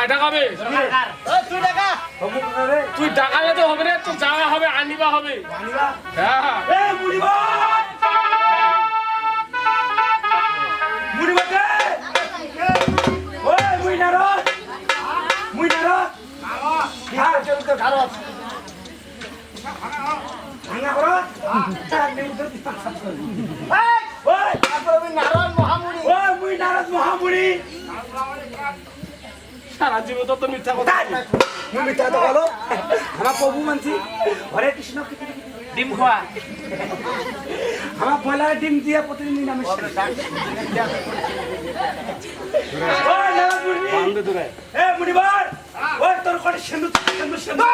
কায় ডাকাবে তুই ডাকালে তো হবে না, তো যাওয়া হবে, আনিবা হবে। হ্যাঁ সারা জীবন তো মিথ্যা কথা। মিথ্যা তো বলো, আমার প্রভু মানছি। হরে কৃষ্ণ ডিম খোয়া, আমার বলার ডিম দিয়ে প্রতিদিন নিরামিষ। মুড়িবার ওই তোর করে সিন্দুর সিন্দুর সিন্দুর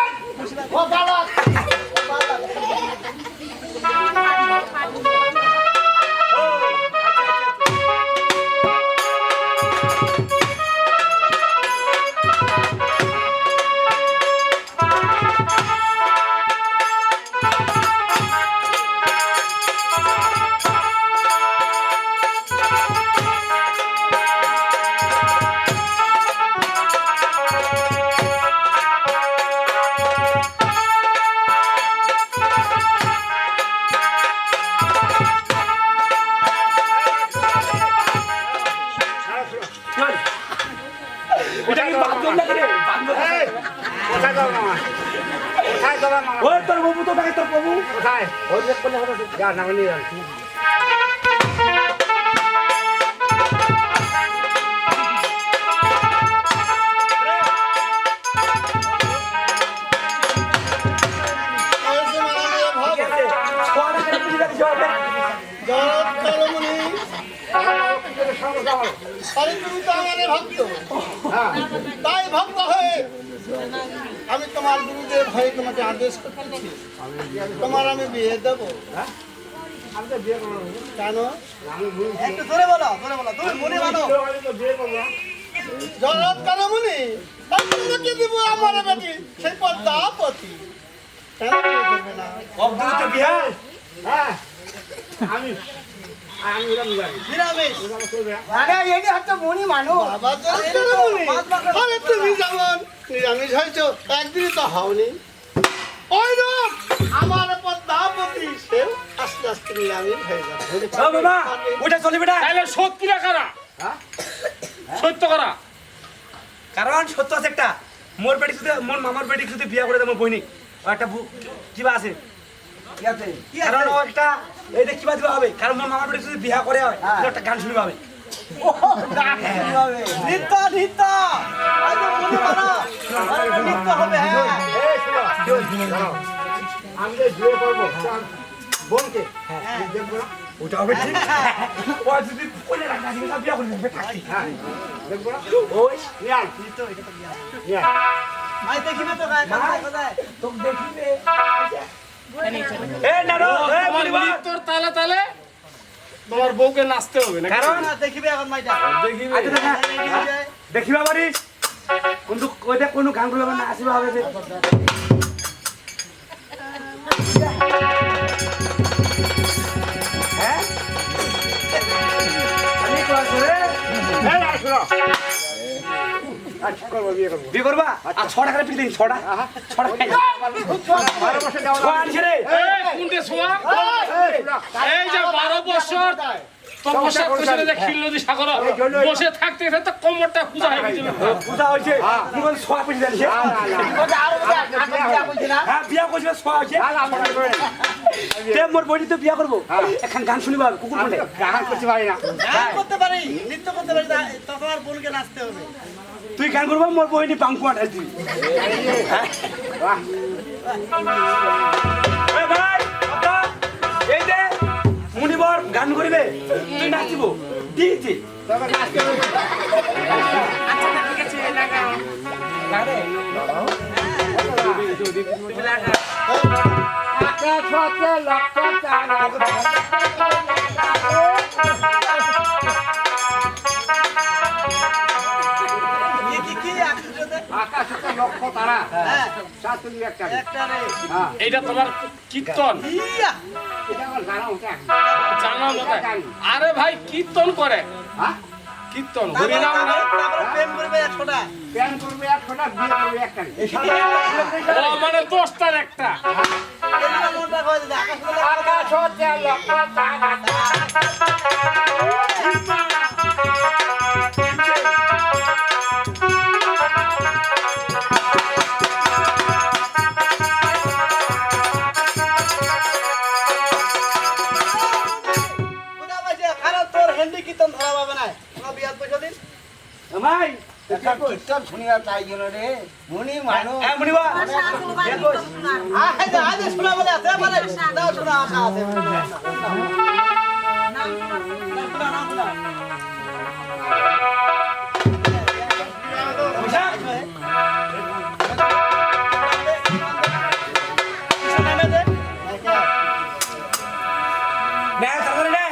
তোর বাবু তো ডাকে, তোর প্রভু কোথায়? যা না নিয়ে যান। তাই ভক্ত হয়ে আমি তোমার গুরুদেব হয়ে তোমাকে আদেশ করতেছি, তোমার আমি বিয়ে দেব। কেন? একটু ধরে বলো, তুমি মনে মানো জগৎ কেন মুনি তোমাকে দিব আমার বেটি সেই পদ্মাবতী। কেন বিয়ে দেবে না? আমি তুমি যেমন নিরামিষ হয়েছ, একদিনই তো হওনি। ওই রূপ আমার পদ্মাবতী সে আস্তে আস্তে নিরামিষ হয়ে যাবে। সত্যি না কারা? সত্য করা কারণ সত্য আছে একটা, মোর বেটি শুধু মোর মামার বেটি শুধু বিয়া করে দেবো বইনি একটা কিবা আছে। কারণ ও একটা এইটা কিবা দিবা হবে, কারণ মোর মামার বেটি শুধু বিয়া করে হয় একটা গান শুনবা হবে। নৃত্য নৃত্য নৃত্য হবে। আমি যে বিয়ে করবো বোনকে ওটা হবে ঠিক। ও যদি কোলে রাখা দিবে বিয়া করে দেবে থাকি। হ্যাঁ দেখবো না ওই নিয়াল নৃত্য এটা তো নিয়াল মাই দেখিবে তো কোথায় তো দেখিবে। এ নারো এ পরিবার তোর তালে তালে তোমার বউকে নাচতে হবে না, কারণ দেখিবে এখন মাইটা দেখিবে। দেখিবা পারিস কিন্তু ওইটা কোনো গান করবে না, আসিবা হবে যে হ্যাঁ আমি কইছ রে এই আসো আচ্ছা করব বিয়ে করব বিয়ে করবা আর 6 টাকা পিটি দিন 6টা 6 টাকা 12 বছর দাও আনছে রে এই কোনটে সোয়া এই যে 12 বছর তপস্যা করেছে যে খিল্লদি সাগর বসে থাকতে তো কোমরটা পূজা হয়ে গেছিল। পূজা হইছে মুগল সোয়া পিটি দিছে হ্যাঁ বিয়া কইছে সোয়া হইছে তে মোর বডি তো বিয়া করব এখন গান শুনিবা কুকুর কোনে গান করতে পারি না। গান করতে পারি, নৃত্য করতে পারি, তখন আর বোনকে নাচতে হবে। তুই গান করবা মোর বইনি পাঙ্কুয়া ঢাল দিবি। এ ভাই বাবা এই যে মুনিবর গান করিবে তুই নাচিব দিদি তবে নাচ করবে। আচ্ছা ঠিক আছে লাগাও লাগারে লাগা আকাশ হতে লক্ষ তারা আকাশ হতে লক্ষ তারা হ্যাঁ সাতটি একটা হ্যাঁ এইটা তোমার কীর্তন এটা আমার জানা ওটা জানা মতো। আরে ভাই কীর্তন করে, হ্যাঁ কীর্তন হরিনাম না প্রেম করবে 100টা প্যান করবে 100টা বিয়ে করবে একটা এই ও মানে 10টার একটা মনটা কই দিতে আকাশ হতে বুঝা পাইছে কারণ তোর হ্যান্ডি কীর্তন ধরা পাবে না কোনো বিয়ার পয়সা দিন আমাই কীর্তন শুনিয়া তাই গেল রে মুনি মানুষ এ মুনিবা আজ শোনা বলে আছে বলে দাও শোনা আশা আছে নে তাহলে নে